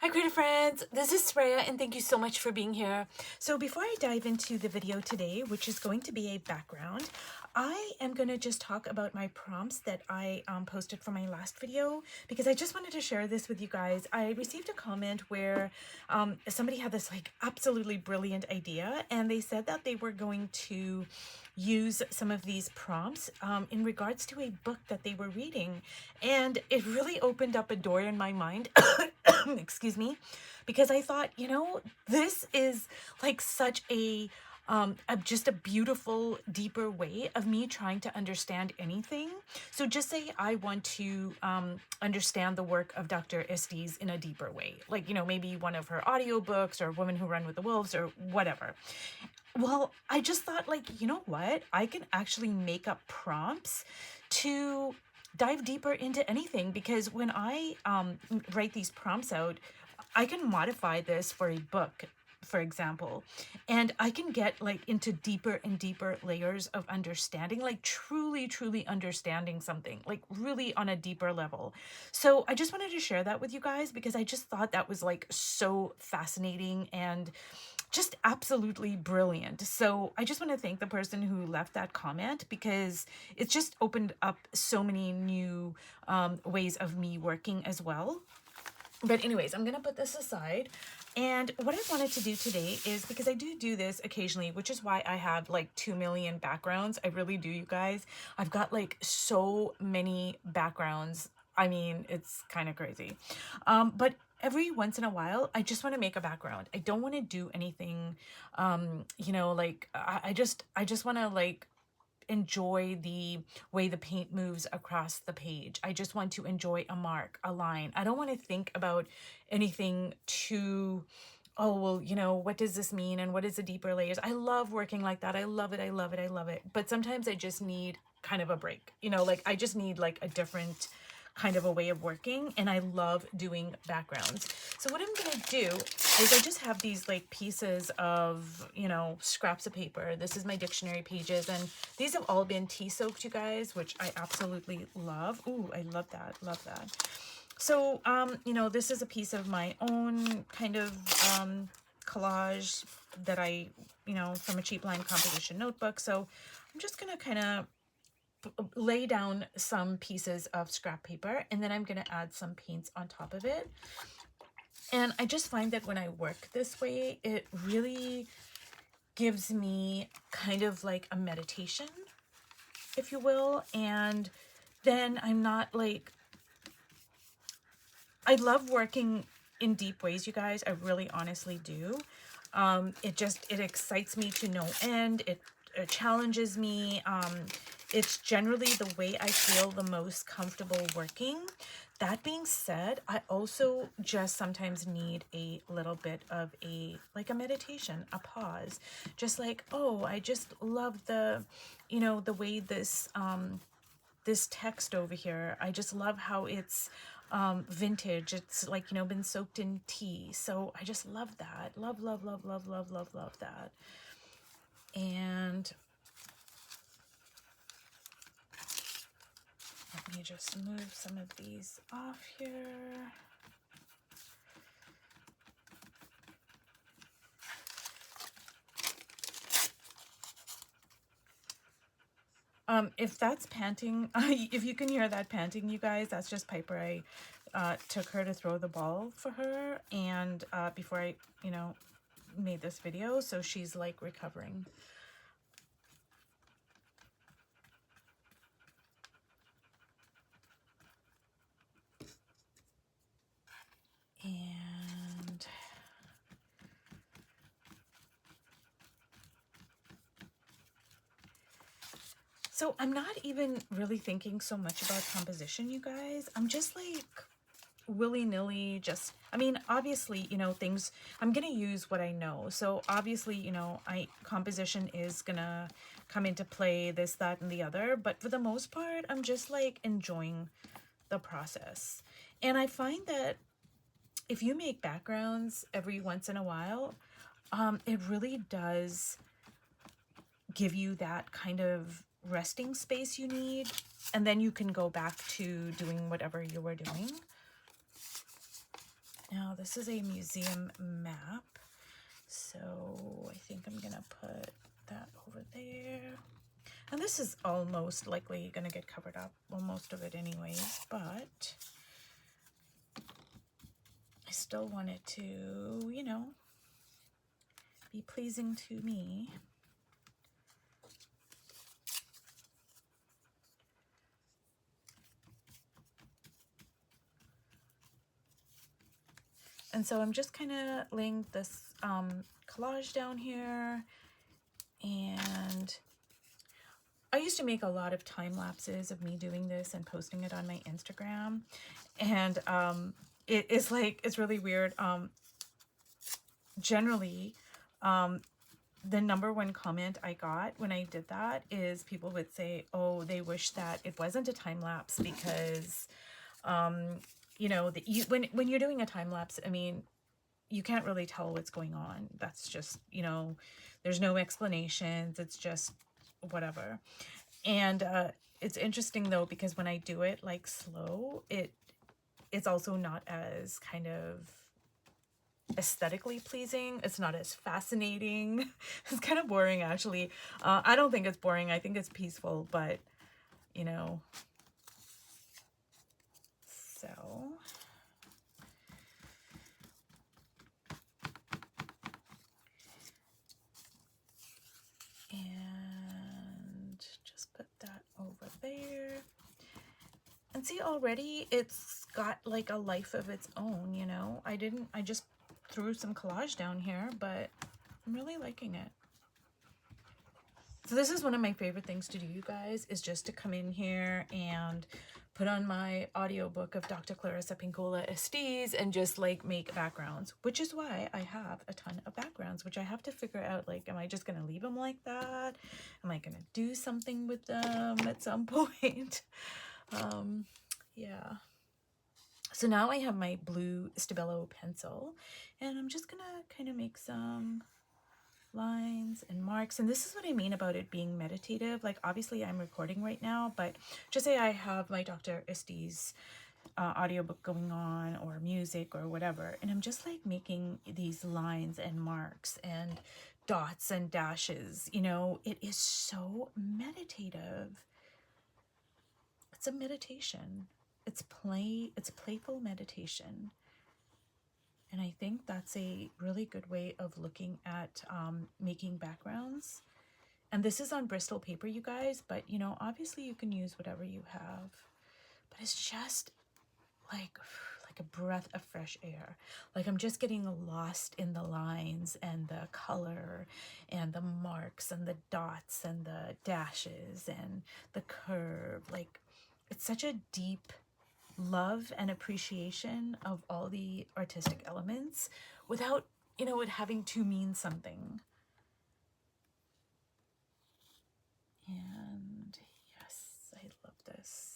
Hi creative friends, this is Sreya and thank you so much for being here. So before I dive into the video today, which is going to be a background, I am going to just talk about my prompts that I posted for my last video because I just wanted to share this with you guys. I received a comment where somebody had this like absolutely brilliant idea and they said that they were going to use some of these prompts in regards to a book that they were reading, and it really opened up a door in my mind excuse me, because I thought, this is like such just a beautiful, deeper way of me trying to understand anything. So just say I want to understand the work of Dr. Estes in a deeper way, like, maybe one of her audiobooks or Women Who Run with the Wolves or whatever. Well, I just thought, like, you know what? I can actually make up prompts to dive deeper into anything, because when I write these prompts out, I can modify this for a book, for example, and I can get like into deeper and deeper layers of understanding, like truly, truly understanding something, like really on a deeper level. So I just wanted to share that with you guys because I just thought that was like so fascinating and just absolutely brilliant. So I just want to thank the person who left that comment because it just opened up so many new ways of me working as well. But anyways, I'm going to put this aside. And what I wanted to do today is, because I do this occasionally, which is why I have like 2 million backgrounds. I really do, you guys. I've got like so many backgrounds. I mean, it's kind of crazy. But every once in a while, I just want to make a background. I don't want to do anything, like I just want to like enjoy the way the paint moves across the page. I just want to enjoy a mark, a line. I don't want to think about anything too, oh, well, what does this mean? And what is the deeper layers? I love working like that. I love it. I love it. I love it. But sometimes I just need kind of a break, like I just need like a different kind of a way of working, and I love doing backgrounds. So what I'm gonna do is I just have these like pieces of, scraps of paper. This is my dictionary pages, and these have all been tea soaked, you guys, which I absolutely love. Ooh, I love that, love that. So, this is a piece of my own kind of collage that I, from a cheap line composition notebook. So I'm just gonna kind of lay down some pieces of scrap paper, and then I'm going to add some paints on top of it. And I just find that when I work this way, it really gives me kind of like a meditation, if you will. And then I'm not like, I love working in deep ways, you guys. I really honestly do. It excites me to no end. It challenges me. It's generally the way I feel the most comfortable working. That being said, I also just sometimes need a little bit of a meditation, a pause. Just like, oh, I just love the way this this text over here. I just love how it's vintage. It's like, been soaked in tea. So I just love that. Love, love, love, love, love, love, love that. And let me just move some of these off here. If that's panting, if you can hear that panting, you guys, that's just Piper. I took her to throw the ball for her, and before I, made this video, so she's like recovering. And so I'm not even really thinking so much about composition, you guys. I'm just like willy-nilly, just, I mean, obviously, things, I'm gonna use what I know. So obviously, composition is gonna come into play, this, that, and the other. But for the most part, I'm just like enjoying the process. And I find that if you make backgrounds every once in a while, it really does give you that kind of resting space you need, and then you can go back to doing whatever you were doing. Now this is a museum map, so I think I'm gonna put that over there. And this is almost likely gonna get covered up, well, most of it anyways, but I still want it to, you know, be pleasing to me. And so I'm just kind of laying this collage down here, and I used to make a lot of time lapses of me doing this and posting it on my Instagram, and it is like, it's really weird. Generally, the number one comment I got when I did that is people would say, oh, they wish that it wasn't a time lapse because you know, when you're doing a time lapse, I mean, you can't really tell what's going on. That's just, you know, there's no explanations. It's just whatever. And it's interesting though, because when I do it like slow, it's also not as kind of aesthetically pleasing. It's not as fascinating. It's kind of boring, actually. I don't think it's boring. I think it's peaceful, but you know, so and just put that over there. And see, already it's got like a life of its own, you know. I just threw some collage down here, but I'm really liking it. So this is one of my favorite things to do, you guys, is just to come in here and put on my audiobook of Dr. Clarissa Pinkola Estes and just like make backgrounds, which is why I have a ton of backgrounds, which I have to figure out, like, am I just going to leave them like that? Am I going to do something with them at some point? Yeah. So now I have my blue Stabilo pencil, and I'm just going to kind of make some lines and marks. And this is what I mean about it being meditative. Like, obviously I'm recording right now, but just say I have my Dr. Estes audiobook going on, or music or whatever, and I'm just like making these lines and marks and dots and dashes, you know. It is so meditative. It's a meditation. It's playful meditation. And I think that's a really good way of looking at making backgrounds. And this is on Bristol paper, you guys, but you know, obviously you can use whatever you have. But it's just like a breath of fresh air. Like, I'm just getting lost in the lines and the color and the marks and the dots and the dashes and the curve. Like, it's such a deep love and appreciation of all the artistic elements without, you know, it having to mean something. And yes, I love this.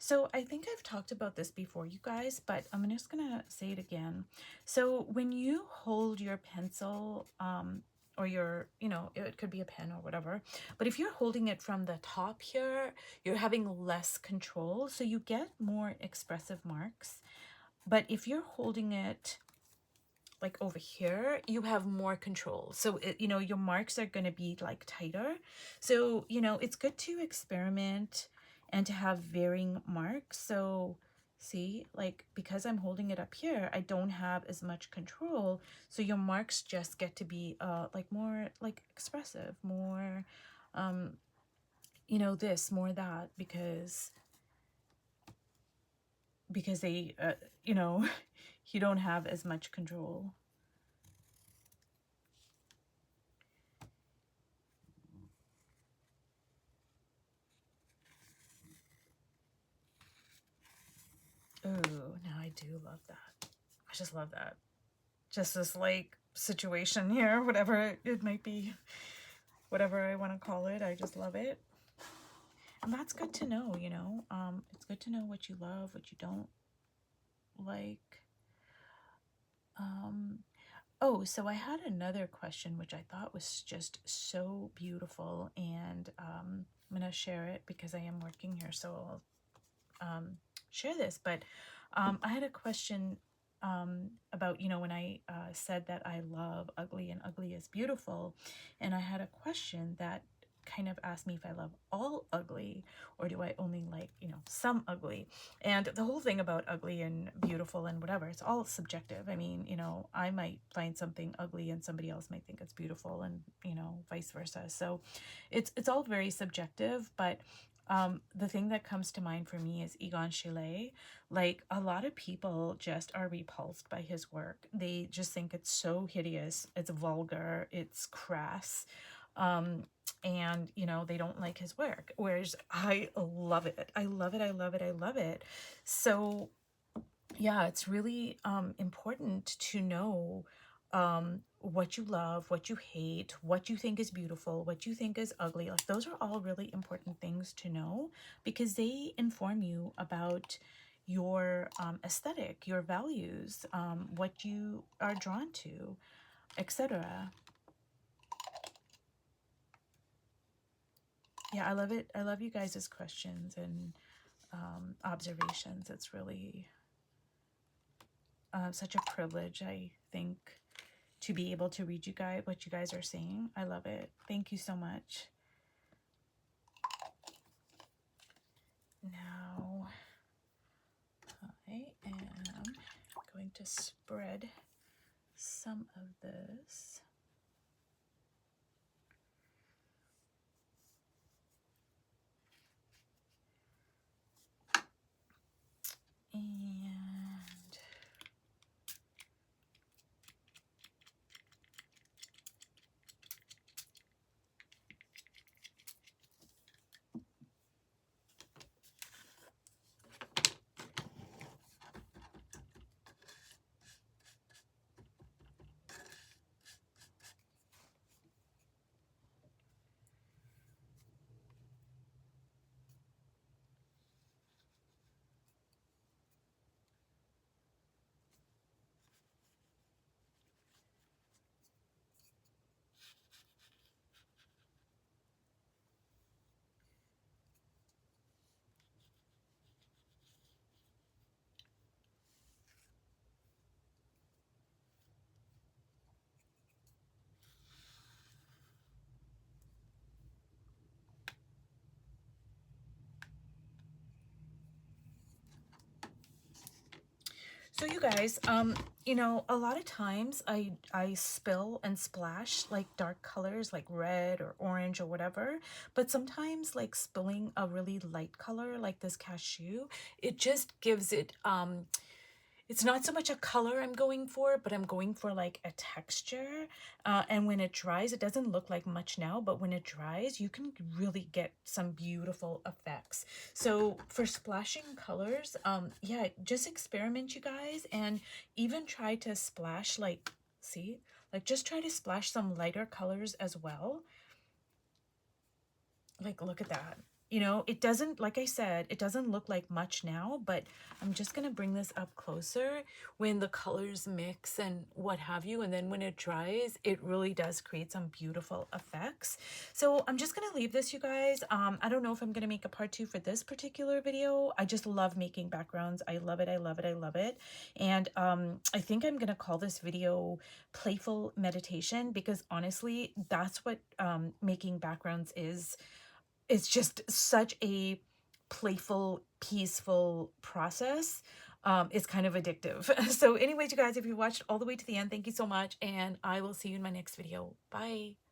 So I think I've talked about this before, you guys, but I'm just gonna say it again. So when you hold your pencil, or your, you know, it could be a pen or whatever, but if you're holding it from the top here, you're having less control, so you get more expressive marks. But if you're holding it like over here, you have more control. So, you know, your marks are going to be like tighter. So, you know, it's good to experiment and to have varying marks. So see, like, because I'm holding it up here, I don't have as much control. So your marks just get to be like more like expressive, more, you know, this, more that, because they, you know, you don't have as much control. Oh, now I do love that. I just love that. Just this like situation here, whatever it might be, whatever I want to call it, I just love it. And that's good to know, you know. It's good to know what you love, what you don't. like, oh, so I had another question which I thought was just so beautiful, and I'm gonna share it because I am working here, so I'll share this. But I had a question about, when I said that I love ugly and ugly is beautiful, and I had a question that kind of asked me if I love all ugly, or do I only like, some ugly. And the whole thing about ugly and beautiful and whatever, it's all subjective. I mean, I might find something ugly and somebody else might think it's beautiful, and vice versa. So it's all very subjective. But the thing that comes to mind for me is Egon Schiele. Like, a lot of people just are repulsed by his work. They just think it's so hideous, it's vulgar, it's crass. And they don't like his work, whereas I love it. I love it. I love it. I love it. So yeah, it's really important to know what you love, what you hate, what you think is beautiful, what you think is ugly. Like, those are all really important things to know, because they inform you about your aesthetic, your values, what you are drawn to, etc. Yeah, I love it. I love you guys' questions and observations. It's really such a privilege, I think, to be able to read you guys, what you guys are saying. I love it. Thank you so much. Now, I am going to spread some of this. And so you guys, a lot of times I spill and splash like dark colors like red or orange or whatever, but sometimes like spilling a really light color like this cashew, it just gives it it's not so much a color I'm going for, but I'm going for like a texture. And when it dries, it doesn't look like much now, but when it dries, you can really get some beautiful effects. So for splashing colors, yeah, just experiment, you guys, and even try to splash like, see, like just try to splash some lighter colors as well. Like, look at that. It doesn't, like I said, it doesn't look like much now, but I'm just going to bring this up closer when the colors mix and what have you. And then when it dries, it really does create some beautiful effects. So I'm just going to leave this, you guys. I don't know if I'm going to make a part 2 for this particular video. I just love making backgrounds. I love it. I love it. I love it. And I think I'm going to call this video Playful Meditation, because honestly, that's what making backgrounds is. It's just such a playful, peaceful process. It's kind of addictive. So anyways, you guys, if you watched all the way to the end, thank you so much. And I will see you in my next video. Bye.